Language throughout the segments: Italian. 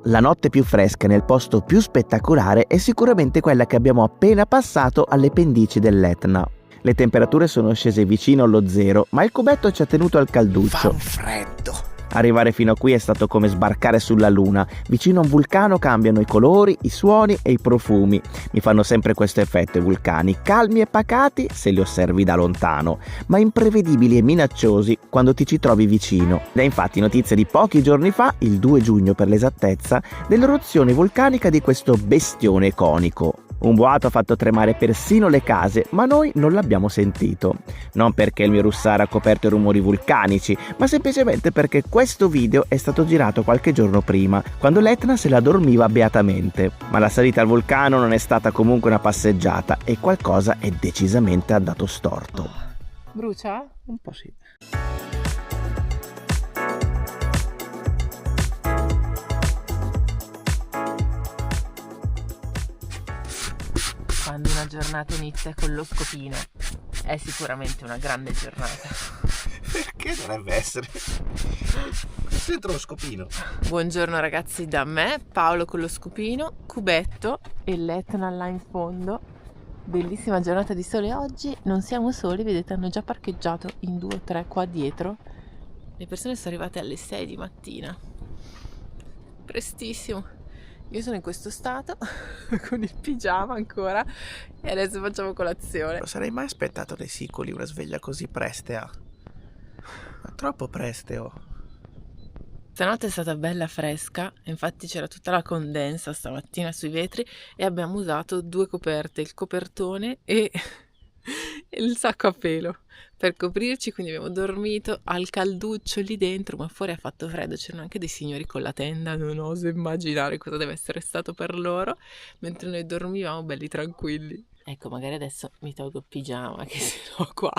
la notte più fresca nel posto più spettacolare è sicuramente quella che abbiamo appena passato alle pendici dell'Etna. Le temperature sono scese vicino allo zero, ma il cubetto ci ha tenuto al calduccio. Fa un freddo. Arrivare fino a qui è stato come sbarcare sulla luna. Vicino a un vulcano cambiano i colori, i suoni e i profumi. Mi fanno sempre questo effetto i vulcani, calmi e pacati se li osservi da lontano, ma imprevedibili e minacciosi quando ti ci trovi vicino. Ed è infatti notizia di pochi giorni fa, il 2 giugno per l'esattezza, dell'eruzione vulcanica di questo bestione conico. Un boato ha fatto tremare persino le case, ma noi non l'abbiamo sentito. Non perché il mio russare ha coperto i rumori vulcanici, ma semplicemente perché questo video è stato girato qualche giorno prima, quando l'Etna se la dormiva beatamente. Ma la salita al vulcano non è stata comunque una passeggiata e qualcosa è decisamente andato storto. Brucia? Un po' sì. Quando una giornata inizia con lo scopino è sicuramente una grande giornata. Perché dovrebbe essere? Dentro lo scopino. Buongiorno ragazzi da me, Paolo con lo scopino, cubetto e l'Etna là in fondo. Bellissima giornata di sole oggi, non siamo soli, vedete hanno già parcheggiato in 2 o 3 qua dietro. Le persone sono arrivate alle 6 di mattina, prestissimo. Io sono in questo stato con il pigiama ancora e adesso facciamo colazione. Non sarei mai aspettato dai siculi una sveglia così prestea. Ma troppo presteo. Stanotte è stata bella fresca, infatti c'era tutta la condensa stamattina sui vetri e abbiamo usato 2 coperte, il copertone e il sacco a pelo per coprirci, quindi abbiamo dormito al calduccio lì dentro, ma fuori ha fatto freddo, c'erano anche dei signori con la tenda, non oso immaginare cosa deve essere stato per loro, mentre noi dormivamo belli tranquilli. Ecco, magari adesso mi tolgo il pigiama che se no qua.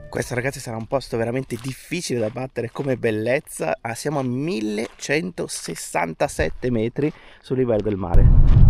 Questo ragazzi sarà un posto veramente difficile da battere come bellezza. Siamo a 1167 metri sul livello del mare.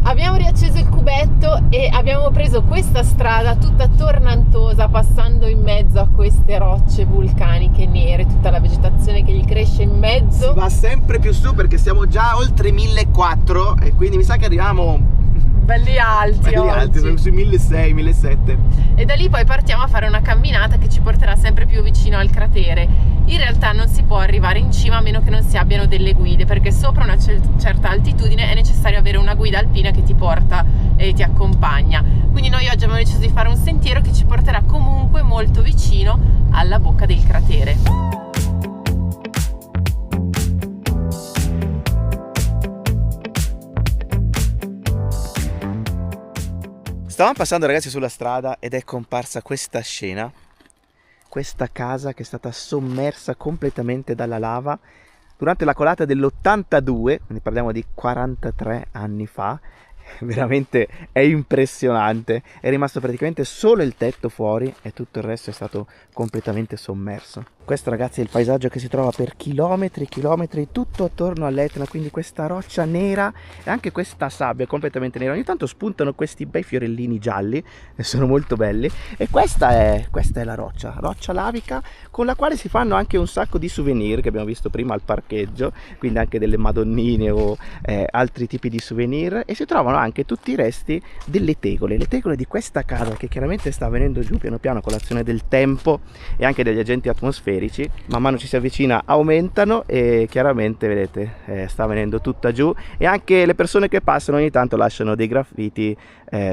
Abbiamo riacceso il cubetto e abbiamo preso questa strada tutta tornantosa, passando in mezzo a queste rocce vulcaniche nere, tutta la vegetazione che gli cresce in mezzo. Si va sempre più su perché siamo già oltre 1400 e quindi mi sa che arriviamo belli alti oggi. Siamo sui 1600, 1700. E da lì poi partiamo a fare una camminata che ci porterà sempre più vicino al cratere. In realtà non si può arrivare in cima a meno che non si abbiano delle guide, perché sopra una certa altitudine è necessario avere una guida alpina che ti porta e ti accompagna. Quindi noi oggi abbiamo deciso di fare un sentiero che ci porterà comunque molto vicino alla bocca del cratere. Stavamo passando ragazzi sulla strada ed è comparsa questa scena, questa casa che è stata sommersa completamente dalla lava durante la colata dell'82, quindi parliamo di 43 anni fa. Veramente è impressionante, è rimasto praticamente solo il tetto fuori e tutto il resto è stato completamente sommerso. Questo ragazzi è il paesaggio che si trova per chilometri e chilometri tutto attorno all'Etna, quindi questa roccia nera e anche questa sabbia completamente nera. Ogni tanto spuntano questi bei fiorellini gialli e sono molto belli. E questa è la roccia lavica con la quale si fanno anche un sacco di souvenir che abbiamo visto prima al parcheggio, quindi anche delle madonnine o altri tipi di souvenir, e si trovano anche tutti i resti delle tegole, le tegole di questa casa che chiaramente sta venendo giù piano piano con l'azione del tempo e anche degli agenti atmosferici. Man mano ci si avvicina aumentano e chiaramente vedete sta venendo tutta giù, e anche le persone che passano ogni tanto lasciano dei graffiti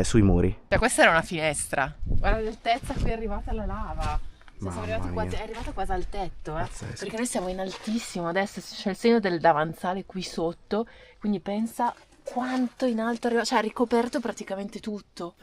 sui muri. Cioè, questa era una finestra, guarda l'altezza qui è arrivata la lava. Siamo arrivati quasi, è arrivata quasi al tetto, perché noi siamo in altissimo, adesso c'è il segno del davanzale qui sotto, quindi pensa quanto in alto arriva, cioè ha ricoperto praticamente tutto.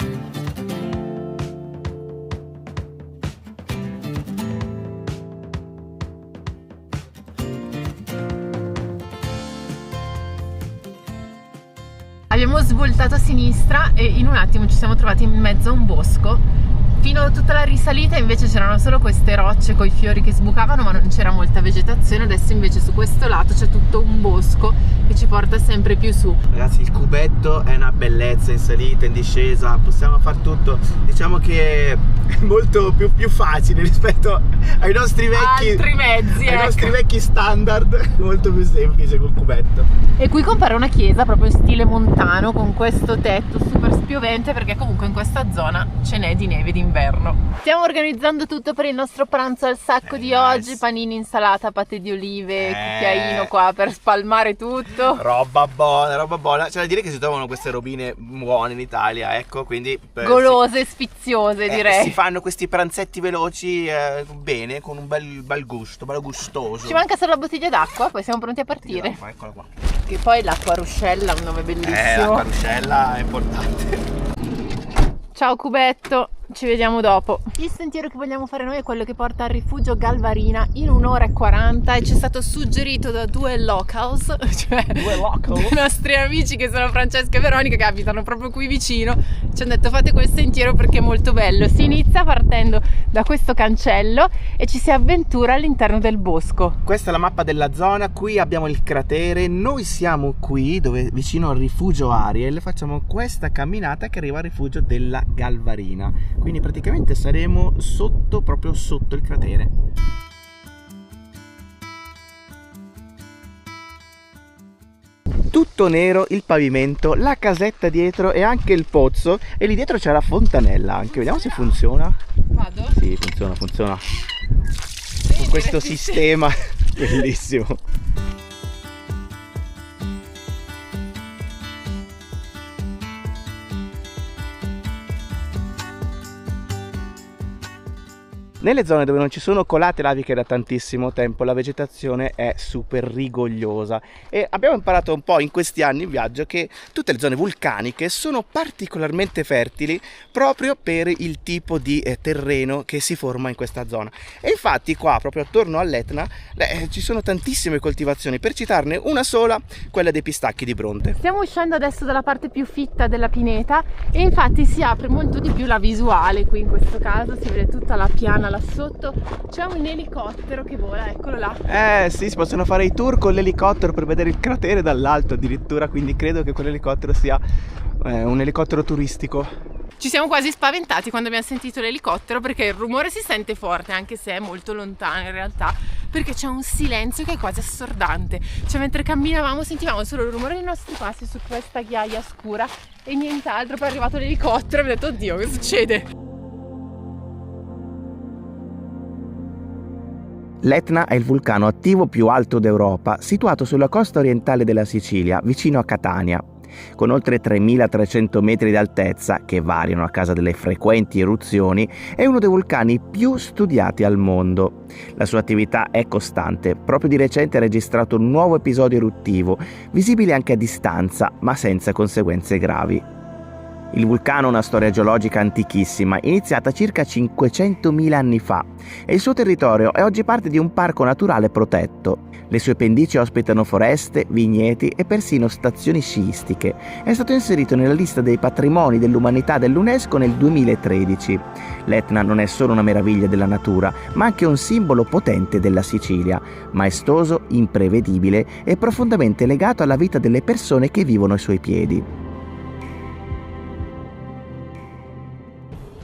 Abbiamo svoltato a sinistra e in un attimo ci siamo trovati in mezzo a un bosco. Fino a tutta la risalita invece c'erano solo queste rocce con i fiori che sbucavano, ma non c'era molta vegetazione. Adesso invece su questo lato c'è tutto un bosco che ci porta sempre più su. Ragazzi, il cubetto è una bellezza in salita, in discesa, possiamo fare tutto. Diciamo che è molto più facile rispetto ai nostri vecchi altri mezzi, ai nostri vecchi standard, molto più semplice col cubetto. E qui compare una chiesa proprio in stile montano con questo tetto super spiovente, perché comunque in questa zona ce n'è di neve d'inverno. Stiamo organizzando tutto per il nostro pranzo al sacco di oggi: panini, insalata, paté di olive, cucchiaino qua per spalmare tutto. Roba buona, roba buona. C'è da dire che si trovano queste robine buone in Italia, ecco, quindi golose, sfiziose, direi. Si fanno questi pranzetti veloci bene, con un bel gusto, bello gustoso. Ci manca solo la bottiglia d'acqua, poi siamo pronti a partire. Eccola qua. Che poi l'acqua ruscella, un nome bellissimo. L'acqua ruscella è importante. Ciao cubetto, ci vediamo dopo. Il sentiero che vogliamo fare noi è quello che porta al rifugio Galvarina in 1 ora e 40 e ci è stato suggerito da due locals, cioè due nostri amici che sono Francesca e Veronica, che abitano proprio qui vicino. Ci hanno detto: fate quel sentiero perché è molto bello. Si inizia partendo da questo cancello e ci si avventura all'interno del bosco. Questa è la mappa della zona, qui abbiamo il cratere, noi siamo qui vicino al rifugio Ariel, facciamo questa camminata che arriva al rifugio della Galvarina, quindi praticamente saremo proprio sotto il cratere. Tutto nero il pavimento, la casetta dietro e anche il pozzo, e lì dietro c'è la fontanella anche, vediamo se funziona. Vado? Sì, funziona con questo sistema bellissimo. Nelle zone dove non ci sono colate laviche da tantissimo tempo, la vegetazione è super rigogliosa e abbiamo imparato un po' in questi anni in viaggio che tutte le zone vulcaniche sono particolarmente fertili proprio per il tipo di terreno che si forma in questa zona. E infatti qua, proprio attorno all'Etna, ci sono tantissime coltivazioni, per citarne una sola, quella dei pistacchi di Bronte. Stiamo uscendo adesso dalla parte più fitta della pineta e infatti si apre molto di più la visuale. Qui in questo caso si vede tutta la piana là sotto, c'è un elicottero che vola, eccolo là. Sì, si possono fare i tour con l'elicottero per vedere il cratere dall'alto addirittura, quindi credo che quell'elicottero sia un elicottero turistico. Ci siamo quasi spaventati quando abbiamo sentito l'elicottero, perché il rumore si sente forte anche se è molto lontano in realtà, perché c'è un silenzio che è quasi assordante. Cioè mentre camminavamo sentivamo solo il rumore dei nostri passi su questa ghiaia scura e nient'altro. Poi è arrivato l'elicottero e abbiamo detto: oddio, che succede? L'Etna è il vulcano attivo più alto d'Europa, situato sulla costa orientale della Sicilia, vicino a Catania. Con oltre 3.300 metri di altezza, che variano a causa delle frequenti eruzioni, è uno dei vulcani più studiati al mondo. La sua attività è costante, proprio di recente ha registrato un nuovo episodio eruttivo, visibile anche a distanza, ma senza conseguenze gravi. Il vulcano ha una storia geologica antichissima, iniziata circa 500.000 anni fa, e il suo territorio è oggi parte di un parco naturale protetto. Le sue pendici ospitano foreste, vigneti e persino stazioni sciistiche. È stato inserito nella lista dei patrimoni dell'umanità dell'UNESCO nel 2013. L'Etna non è solo una meraviglia della natura, ma anche un simbolo potente della Sicilia, maestoso, imprevedibile e profondamente legato alla vita delle persone che vivono ai suoi piedi.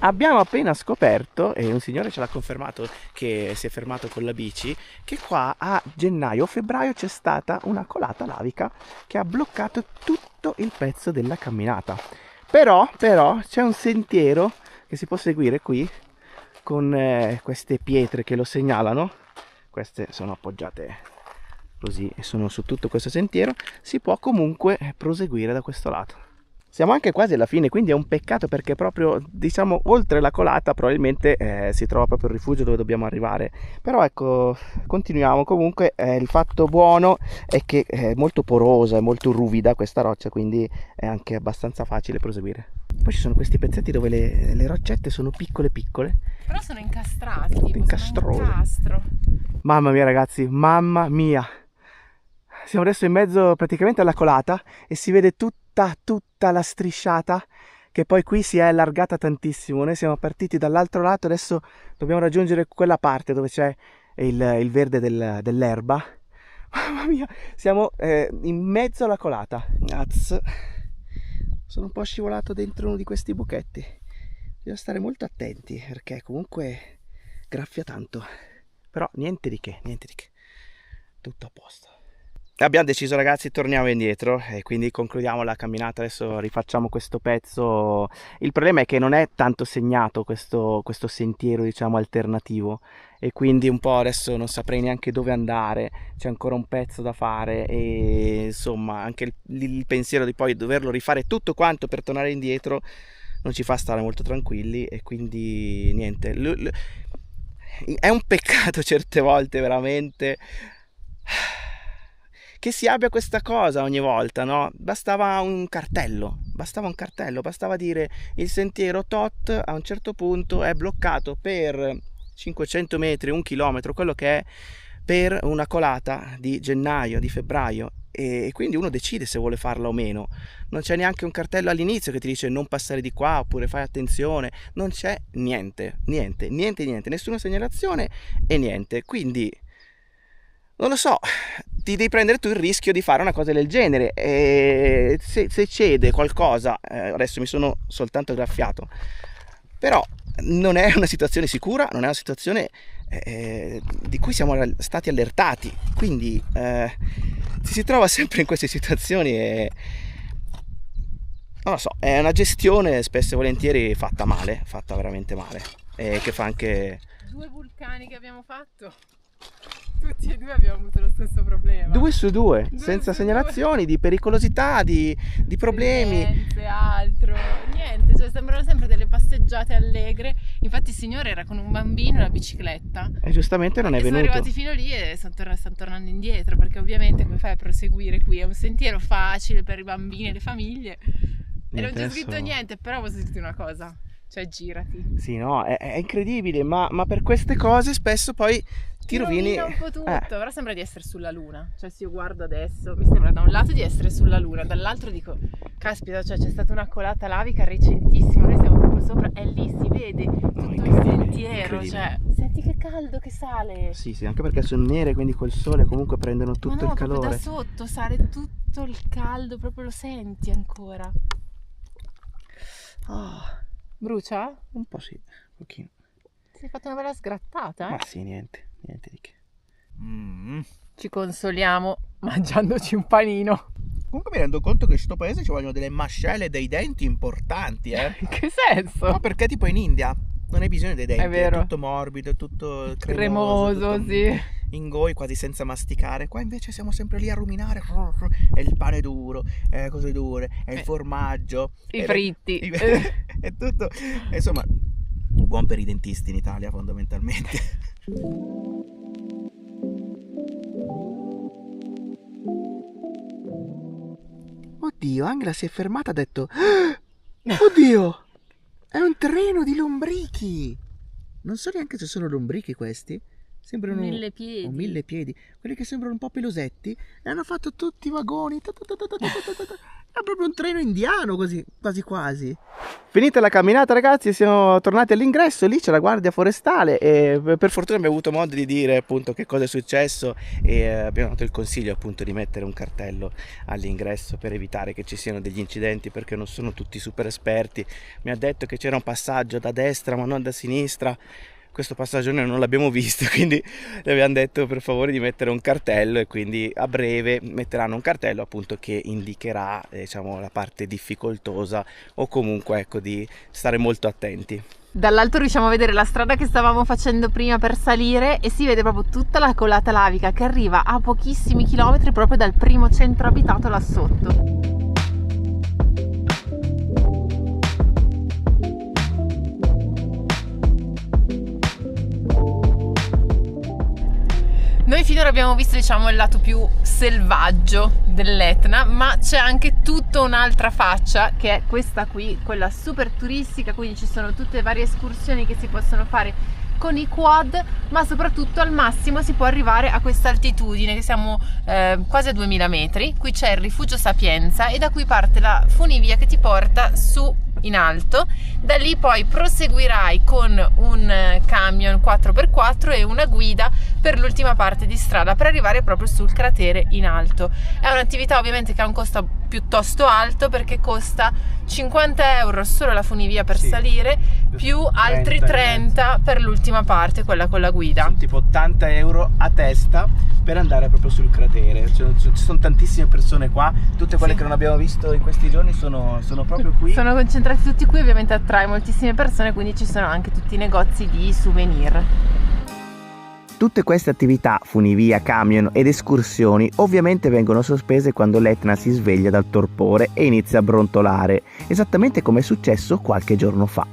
Abbiamo appena scoperto, e un signore ce l'ha confermato che si è fermato con la bici, che qua a gennaio o febbraio c'è stata una colata lavica che ha bloccato tutto il pezzo della camminata. Però c'è un sentiero che si può seguire qui con queste pietre che lo segnalano. Queste sono appoggiate così e sono su tutto questo sentiero. Si può comunque proseguire da questo lato. Siamo anche quasi alla fine, quindi è un peccato perché proprio, diciamo, oltre la colata probabilmente si trova proprio il rifugio dove dobbiamo arrivare. Però ecco, continuiamo. Comunque il fatto buono è che è molto porosa, è molto ruvida questa roccia, quindi è anche abbastanza facile proseguire. Poi ci sono questi pezzetti dove le roccette sono piccole piccole. Però sono incastrati, tipo incastrose. sono un incastro. Mamma mia ragazzi, mamma mia. Siamo adesso in mezzo praticamente alla colata e si vede tutta la strisciata che poi qui si è allargata tantissimo. Noi siamo partiti dall'altro lato, adesso dobbiamo raggiungere quella parte dove c'è il verde dell'erba. Mamma mia, siamo in mezzo alla colata. Sono un po' scivolato dentro uno di questi buchetti. Bisogna stare molto attenti perché comunque graffia tanto. Però niente di che, tutto a posto. Abbiamo deciso, ragazzi, torniamo indietro e quindi concludiamo la camminata. Adesso rifacciamo questo pezzo. Il problema è che non è tanto segnato questo sentiero, diciamo, alternativo, e quindi un po' adesso non saprei neanche dove andare. C'è ancora un pezzo da fare e insomma anche il pensiero di poi doverlo rifare tutto quanto per tornare indietro non ci fa stare molto tranquilli, e quindi niente, è un peccato certe volte veramente che si abbia questa cosa ogni volta, no? Bastava un cartello, bastava dire il sentiero tot a un certo punto è bloccato per 500 metri, 1 chilometro, quello che è, per una colata di gennaio, di febbraio, e quindi uno decide se vuole farla o meno. Non c'è neanche un cartello all'inizio che ti dice non passare di qua oppure fai attenzione, non c'è niente, nessuna segnalazione e niente, quindi non lo so, ti devi prendere tu il rischio di fare una cosa del genere, e se cede qualcosa, adesso mi sono soltanto graffiato, però non è una situazione sicura, non è una situazione di cui siamo stati allertati, quindi ci si trova sempre in queste situazioni e non lo so, è una gestione spesso e volentieri fatta male, fatta veramente male, e che fa anche... 2 vulcani che abbiamo fatto, tutti e 2 abbiamo avuto lo stesso problema. 2 su 2, senza segnalazioni di pericolosità, di problemi. Niente, altro, niente, cioè sembrano sempre delle passeggiate allegre. Infatti il signore era con un bambino e una bicicletta. E giustamente non è venuto. Sono arrivati fino lì e stanno tornando indietro, perché ovviamente come fai a proseguire qui? È un sentiero facile per i bambini e le famiglie. E non c'è scritto niente, però posso dirti una cosa. Cioè girati. Sì, no, è incredibile, ma per queste cose spesso poi ti rovini un po' tutto, però sembra di essere sulla luna. Cioè se io guardo adesso, mi sembra da un lato di essere sulla luna, dall'altro dico, caspita, cioè c'è stata una colata lavica recentissima, noi siamo proprio sopra, e lì si vede tutto il sentiero, cioè senti che caldo che sale. Sì, anche perché sono nere, quindi col sole comunque prendono tutto il calore. Da sotto sale tutto il caldo, proprio lo senti ancora. Brucia? Un po' sì, un pochino. Ti hai fatto una bella sgrattata, Ma sì, niente di che. Ci consoliamo mangiandoci un panino. Comunque mi rendo conto che in questo paese ci vogliono delle mascelle e dei denti importanti, In che senso? No, perché tipo in India non hai bisogno dei denti, è vero. Tutto morbido, tutto cremoso, tutto sì. ingoi, quasi senza masticare. Qua invece siamo sempre lì a ruminare. È il pane duro, è cose dure, è il formaggio, I fritti. È tutto, insomma, buon per i dentisti in Italia fondamentalmente. Oddio, Angela si è fermata e ha detto: oddio, è un treno di lombrichi. Non so neanche se sono lombrichi questi. Sembrano 1000 piedi. 1000 piedi. Quelli che sembrano un po' pelosetti. E hanno fatto tutti i vagoni. È proprio un treno indiano, così, quasi. Finita la camminata, ragazzi, siamo tornati all'ingresso. Lì c'è la guardia forestale e per fortuna abbiamo avuto modo di dire appunto che cosa è successo, e abbiamo dato il consiglio appunto di mettere un cartello all'ingresso per evitare che ci siano degli incidenti, perché non sono tutti super esperti. Mi ha detto che c'era un passaggio da destra ma non da sinistra. Questo passaggio noi non l'abbiamo visto, quindi le abbiamo detto per favore di mettere un cartello, e quindi a breve metteranno un cartello appunto che indicherà, diciamo, la parte difficoltosa, o comunque ecco di stare molto attenti. Dall'alto riusciamo a vedere la strada che stavamo facendo prima per salire, e si vede proprio tutta la colata lavica che arriva a pochissimi chilometri proprio dal primo centro abitato là sotto. Noi finora abbiamo visto, diciamo, il lato più selvaggio dell'Etna, ma c'è anche tutta un'altra faccia, che è questa qui, quella super turistica, quindi ci sono tutte varie escursioni che si possono fare con i quad, ma soprattutto al massimo si può arrivare a questa altitudine, che siamo quasi a 2000 metri. Qui c'è il rifugio Sapienza e da qui parte la funivia che ti porta su in alto. Da lì poi proseguirai con un camion 4x4 e una guida per l'ultima parte di strada per arrivare proprio sul cratere in alto. È un'attività ovviamente che ha un costo piuttosto alto, perché costa 50 euro solo la funivia per salire, più altri 30 per l'ultima parte, quella con la guida. Sono tipo 80 euro a testa per andare proprio sul cratere. Ci sono tantissime persone qua, tutte quelle che non abbiamo visto in questi giorni sono proprio qui. Sono concentrati tutti qui, ovviamente attrae moltissime persone, quindi ci sono anche tutti i negozi di souvenir. Tutte queste attività, funivia, camion ed escursioni, ovviamente vengono sospese quando l'Etna si sveglia dal torpore e inizia a brontolare, esattamente come è successo qualche giorno fa.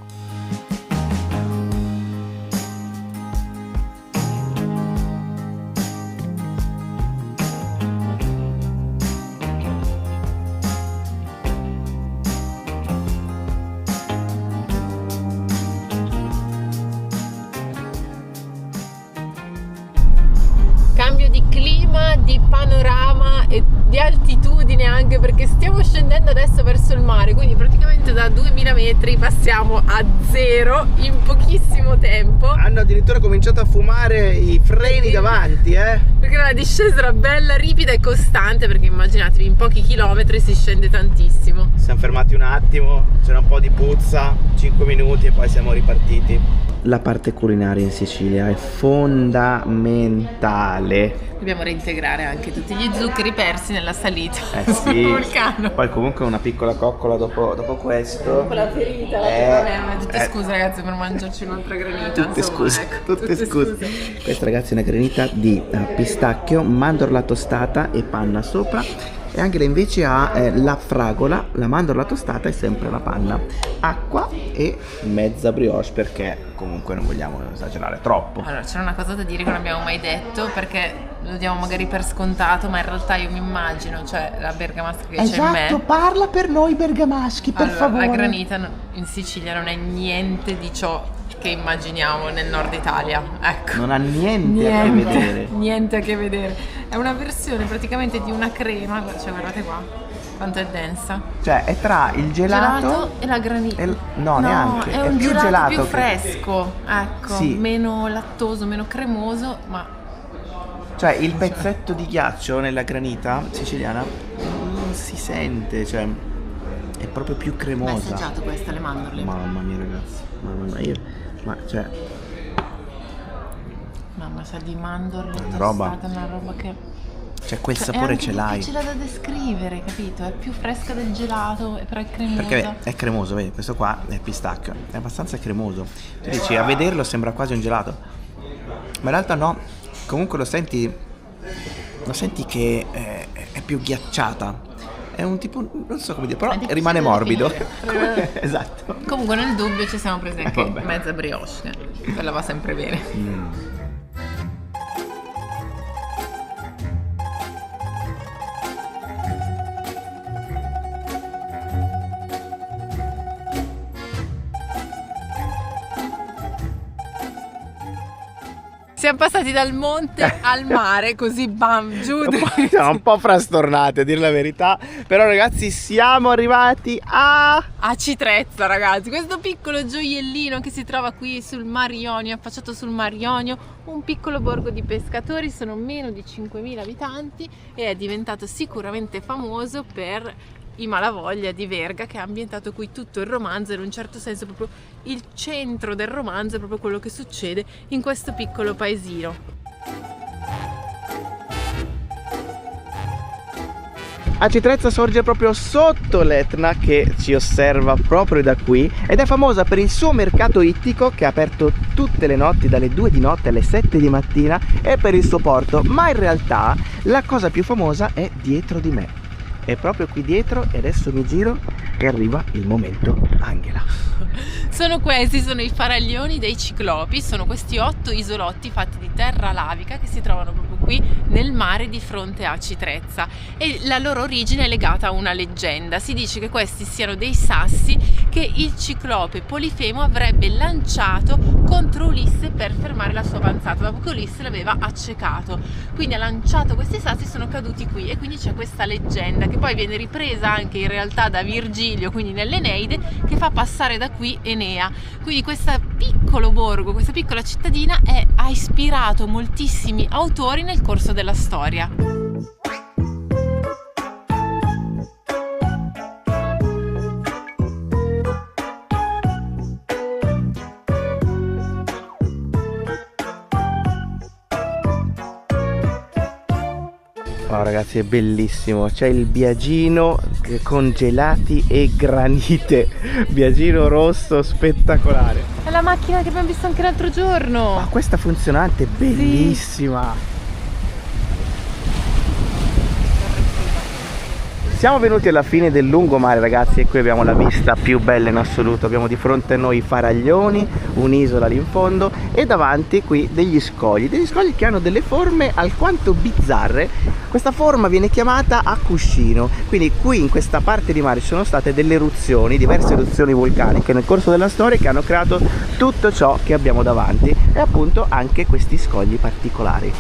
Cambio di clima, di panorama e di altitudine, anche perché stiamo scendendo adesso verso il mare, quindi praticamente da 2000 metri passiamo a 0 in pochissimo tempo. Hanno addirittura cominciato a fumare i freni davanti, Perché la discesa era bella, ripida e costante, perché immaginatevi, in pochi chilometri si scende tantissimo. Siamo fermati un attimo, c'era un po' di puzza, 5 minuti e poi siamo ripartiti. La parte culinaria in Sicilia è fondamentale. Dobbiamo reintegrare anche tutti gli zuccheri persi nella salita Sì. sul vulcano. Poi comunque una piccola coccola dopo questo. Con la ferita, vabbè, ma tutte scuse ragazzi per mangiarci un'altra granita. Tutte insomma, scuse, ecco, tutte scuse. Questa ragazzi è una granita di pistacchio, mandorla tostata e panna sopra. E Angela invece ha la fragola, la mandorla tostata e sempre la panna, acqua e mezza brioche, perché comunque non vogliamo esagerare troppo. Allora, c'era una cosa da dire che non abbiamo mai detto, perché lo diamo magari per scontato, ma in realtà io mi immagino, cioè la bergamasca che c'è in me. Parla per noi bergamaschi, per Allora, favore. la granita in Sicilia non è niente di ciò che immaginiamo nel nord Italia, ecco. Non ha niente a che vedere. Niente a che vedere. È una versione praticamente di una crema, cioè guardate qua, quanto è densa. Cioè è tra il gelato E la granita. no, neanche, è è un più gelato gelato più che- fresco, ecco, Sì. meno lattoso, meno cremoso, ma Cioè il pezzetto di ghiaccio nella granita siciliana non si sente, cioè è proprio più hai cremosa. assaggiato questa, le mandorle? Mamma mia ragazzi, mamma mia, cioè Mamma, sa di mandorle Una roba. tostate, una roba che... quel Cioè, sapore è anche ce l'hai. difficile da descrivere, capito? È più fresca del gelato, però è cremosa. Perché è cremoso, vedi, questo qua è pistacchio, è abbastanza cremoso. Tu dici, a vederlo sembra quasi un gelato, ma in realtà no, comunque lo senti che è più ghiacciata. È un tipo, non so come dire, però È difficile rimane da morbido. definire. Esatto. Comunque nel dubbio ci siamo presi anche vabbè. mezza brioche, quella va sempre bene. Siamo passati dal monte al mare, così bam, giù. Siamo un po' frastornati a dire la verità, però ragazzi siamo arrivati a Citrezza, ragazzi, questo piccolo gioiellino che si trova qui sul Mar Ionio, affacciato sul Mar Ionio, un piccolo borgo di pescatori, sono meno di 5.000 abitanti e è diventato sicuramente famoso per i Malavoglia di Verga, che ha ambientato qui tutto il romanzo, e in un certo senso proprio il centro del romanzo è proprio quello che succede in questo piccolo paesino. Citrezza sorge proprio sotto l'Etna, che ci osserva proprio da qui, ed è famosa per il suo mercato ittico che è aperto tutte le notti dalle 2 di notte alle 7 di mattina, e per il suo porto, ma in realtà la cosa più famosa è dietro di me. È proprio qui dietro, e adesso mi giro e arriva il momento Angela. Questi sono i faraglioni dei Ciclopi, sono questi 8 isolotti fatti di terra lavica che si trovano proprio qui nel mare di fronte a Citrezza, e la loro origine è legata a una leggenda. Si dice che questi siano dei sassi che il ciclope Polifemo avrebbe lanciato contro Ulisse per fermare la sua avanzata, dopo che Ulisse l'aveva accecato. Quindi ha lanciato questi sassi, sono caduti qui, e quindi c'è questa leggenda che poi viene ripresa anche in realtà da Virgilio, quindi nell'Eneide, che fa passare da qui Enea. Quindi questo piccolo borgo, questa piccola cittadina ha ispirato moltissimi autori nel corso della storia. Wow ragazzi, è bellissimo, c'è il Biagino con gelati e granite, Biagino rosso spettacolare. È la macchina che abbiamo visto anche l'altro giorno. Ma questa funzionante è bellissima. Siamo venuti alla fine del lungomare ragazzi, e qui abbiamo la vista più bella in assoluto. Abbiamo di fronte a noi i Faraglioni, un'isola lì in fondo, e davanti qui degli scogli che hanno delle forme alquanto bizzarre. Questa forma viene chiamata a cuscino, quindi qui in questa parte di mare ci sono state delle eruzioni, diverse eruzioni vulcaniche nel corso della storia, che hanno creato tutto ciò che abbiamo davanti, e appunto anche questi scogli particolari.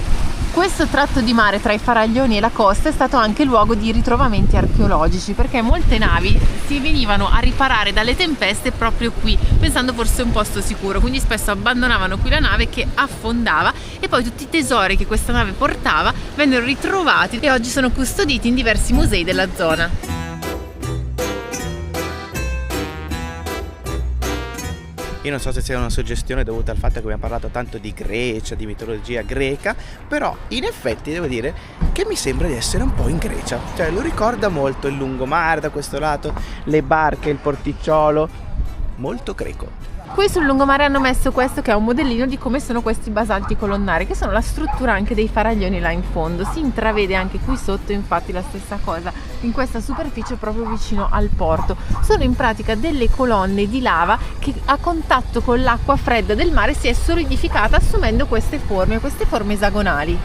Questo tratto di mare tra i Faraglioni e la costa è stato anche luogo di ritrovamenti archeologici, perché molte navi si venivano a riparare dalle tempeste proprio qui, pensando fosse un posto sicuro, quindi spesso abbandonavano qui la nave che affondava, e poi tutti i tesori che questa nave portava vennero ritrovati e oggi sono custoditi in diversi musei della zona. Io non so se sia una suggestione dovuta al fatto che abbiamo parlato tanto di Grecia, di mitologia greca, però in effetti devo dire che mi sembra di essere un po' in Grecia. Cioè lo ricorda molto il lungomare da questo lato, le barche, il porticciolo, molto greco. Qui sul lungomare hanno messo questo, che è un modellino di come sono questi basalti colonnari, che sono la struttura anche dei Faraglioni là in fondo. Si intravede anche qui sotto infatti la stessa cosa, in questa superficie proprio vicino al porto. Sono in pratica delle colonne di lava che a contatto con l'acqua fredda del mare si è solidificata, assumendo queste forme esagonali.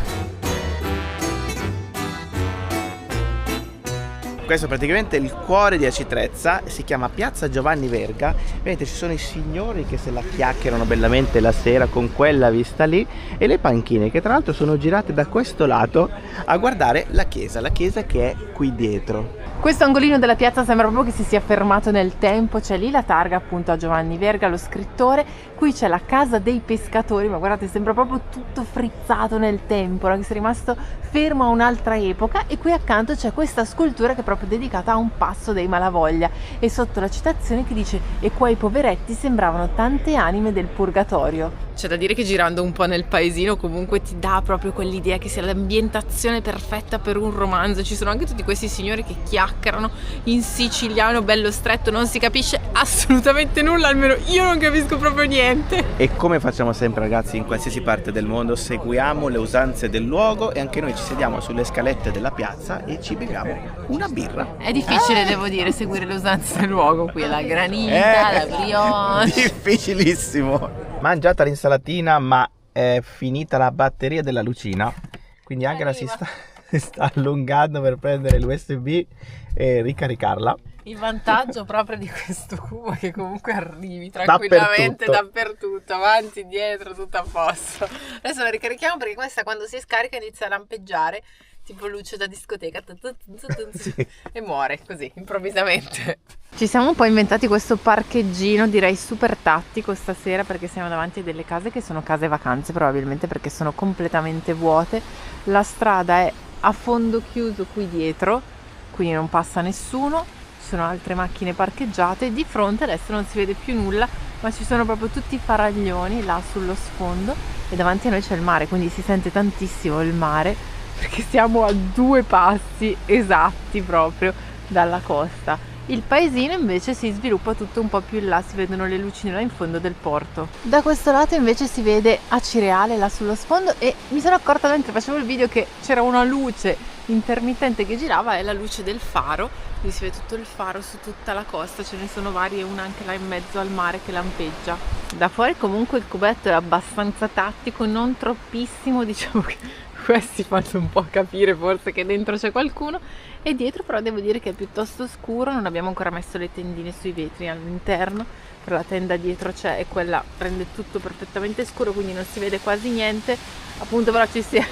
Questo è praticamente il cuore di Aci Trezza, si chiama Piazza Giovanni Verga. Vedete, ci sono i signori che se la chiacchierano bellamente la sera con quella vista lì, e le panchine che tra l'altro sono girate da questo lato a guardare la chiesa che è qui dietro. Questo angolino della piazza sembra proprio che si sia fermato nel tempo, c'è lì la targa appunto a Giovanni Verga, lo scrittore, qui c'è la casa dei pescatori, ma guardate sembra proprio tutto frizzato nel tempo, che sia rimasto fermo a un'altra epoca, e qui accanto c'è questa scultura che è proprio dedicata a un passo dei Malavoglia, e sotto la citazione che dice: e quei poveretti sembravano tante anime del purgatorio. C'è da dire che girando un po' nel paesino comunque ti dà proprio quell'idea che sia l'ambientazione perfetta per un romanzo. Ci sono anche tutti questi signori che chiacchierano in siciliano bello stretto, non si capisce assolutamente nulla, almeno io non capisco proprio niente. E come facciamo sempre ragazzi in qualsiasi parte del mondo, seguiamo le usanze del luogo, e anche noi ci sediamo sulle scalette della piazza e ci beviamo una birra. È difficile devo dire seguire le usanze del luogo qui, la granita, la brioche. Difficilissimo. Mangiata l'insalatina, ma è finita la batteria della lucina, quindi Angela si sta allungando per prendere l'USB e ricaricarla. Il vantaggio proprio di questo cubo è che comunque arrivi tranquillamente dappertutto, avanti, dietro, tutto a posto. Adesso la ricarichiamo perché questa quando si scarica inizia a lampeggiare, tipo luce da discoteca, sì. E muore così, improvvisamente. Ci siamo un po' inventati questo parcheggino, direi super tattico stasera, perché siamo davanti a delle case che sono case vacanze, probabilmente perché sono completamente vuote. La strada è a fondo chiuso qui dietro, quindi non passa nessuno, ci sono altre macchine parcheggiate, di fronte adesso non si vede più nulla, ma ci sono proprio tutti i Faraglioni là sullo sfondo, e davanti a noi c'è il mare, quindi si sente tantissimo il mare, perché siamo a 2 passi esatti proprio dalla costa. Il paesino invece si sviluppa tutto un po' più in là, si vedono le lucine là in fondo del porto. Da questo lato invece si vede Acireale là sullo sfondo, e mi sono accorta mentre facevo il video che c'era una luce intermittente che girava, è la luce del faro, quindi si vede tutto il faro su tutta la costa, ce ne sono vari, e una anche là in mezzo al mare che lampeggia. Da fuori comunque il cubetto è abbastanza tattico, non troppissimo, diciamo che questi fanno un po' capire forse che dentro c'è qualcuno. E dietro però devo dire che è piuttosto scuro, non abbiamo ancora messo le tendine sui vetri all'interno, però la tenda dietro c'è e quella rende tutto perfettamente scuro, quindi non si vede quasi niente. Appunto però ci si è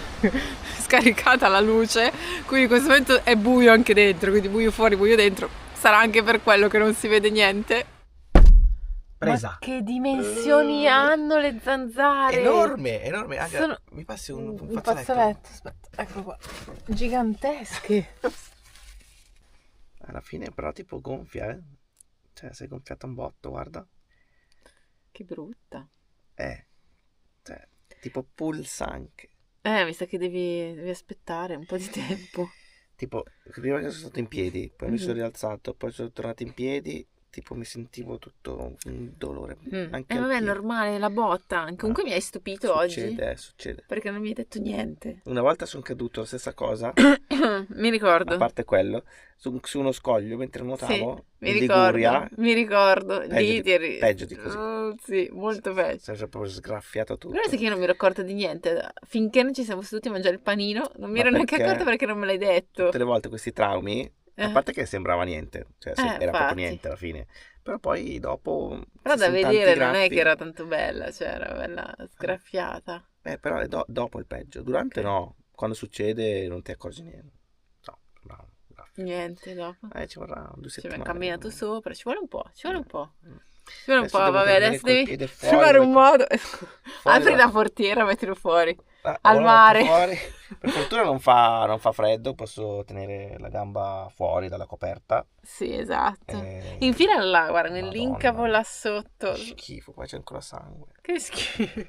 scaricata la luce, quindi in questo momento è buio anche dentro, quindi buio fuori, buio dentro. Sarà anche per quello che non si vede niente. Presa. Ma che dimensioni hanno le zanzare? Enorme. Anche, Sono mi passi un un fazzoletto, aspetta, ecco qua. Gigantesche. Alla fine però tipo gonfia, eh. Cioè, sei gonfiata un botto, guarda. Che brutta. Cioè, tipo pulsa anche. Mi sa che devi aspettare un po' di tempo. Tipo, prima che sono stato in piedi, poi mi sono rialzato, poi sono tornato in piedi, tipo mi sentivo tutto un dolore. Anche al Vabbè, è piede. normale, la botta. Comunque mi hai stupito oggi. Succede. Perché non mi hai detto niente. Una volta sono caduto, la stessa cosa, Mi ricordo. a parte quello, su uno scoglio mentre nuotavo Mi in ricordo. Liguria. Mi ricordo. Peggio di così. Sì, molto peggio. Sei proprio sgraffiato tutto. Però sai che io non mi ricordo di niente. Finché non ci siamo seduti a mangiare il panino, non mi Ma ero neanche perché? accorta perché non me l'hai detto. Tutte le volte questi traumi, a parte che sembrava niente, cioè era infatti. proprio niente alla fine, però poi dopo Però ci da sono tanti vedere non è graffi. che era tanto bella, cioè era bella sgraffiata. Però è dopo il peggio, durante Ok. no, quando succede non ti accorgi niente. No. Niente dopo. Ci vorrà 2 Ci settimane. abbiamo camminato sopra, ci vuole un po', ci vuole un po'. Mm. Ci vuole un po', Adesso devo vabbè, tenere adesso col devi piede fuori, trovare un modo. Apri da- la portiera, mettilo fuori. Ora al lo mare. metto fuori. Per fortuna non fa freddo, posso tenere la gamba fuori dalla coperta. Sì, esatto. Eh, Infila là, guarda, Madonna. nell'incavo là sotto. Che schifo, qua c'è ancora sangue. Che schifo.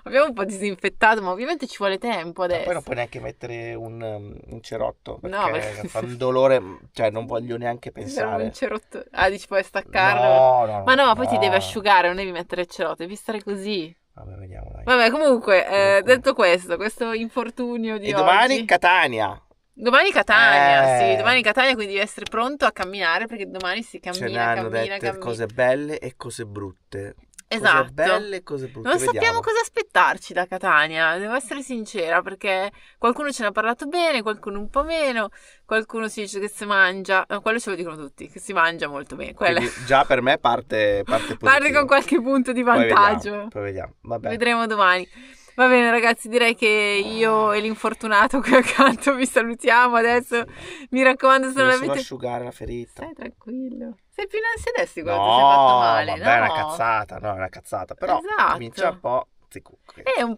Abbiamo un po' disinfettato, ma ovviamente ci vuole tempo Ma adesso. poi non puoi neanche mettere un cerotto perché, No, perché- fa un dolore, cioè non voglio neanche Ci serve pensare. un cerotto. Dici puoi staccarlo? No, Ma no, ma poi ti no. devi asciugare, non devi mettere il cerotto, devi stare così. Vabbè, vediamo dai. Vabbè, comunque, Comunque. detto questo infortunio di E domani oggi. Catania. Domani Catania, Eh. sì, domani Catania, quindi devi essere pronto a camminare perché domani si Ce ne cammina, hanno cammina, dette cammina. cose belle e cose brutte. Esatto. Cose belle e cose brutte. Non Vediamo. sappiamo cosa aspettarci da Catania, devo essere sincera, perché qualcuno ce ne ha parlato bene, qualcuno un po' meno, qualcuno si dice che si mangia, no, quello ce lo dicono tutti, che si mangia molto bene, quella Quindi già per me parte positiva. parli con qualche punto di Poi vantaggio. Poi vediamo. Vabbè. Vedremo domani. Va bene ragazzi, direi che io e l'infortunato qui accanto vi salutiamo adesso. Mi raccomando, se non Devo solo l'avete... asciugare la ferita. Stai tranquillo. Sei più in ansia adesso quando No, ti sei fatto male, vabbè, è no? è una cazzata. Però Esatto. comincia un po'.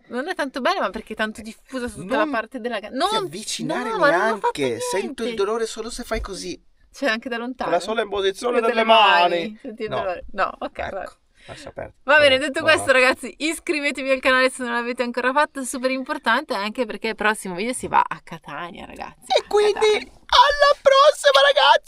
Non è tanto bene, ma perché è tanto diffusa su tutta Non la parte della Non ti avvicinare no, ma non ho fatto neanche. niente. Sento il dolore solo se fai così. C'è anche da lontano. Con la sola imposizione Delle delle mani. Senti il No. dolore? No, ok, Ecco, vabbè. lascia perdere. Va bene, Vabbè, detto buonanotte. questo ragazzi, iscrivetevi al canale se non l'avete ancora fatto, è super importante anche perché il prossimo video si va a Catania ragazzi. E a quindi Catania. alla prossima, ragazzi.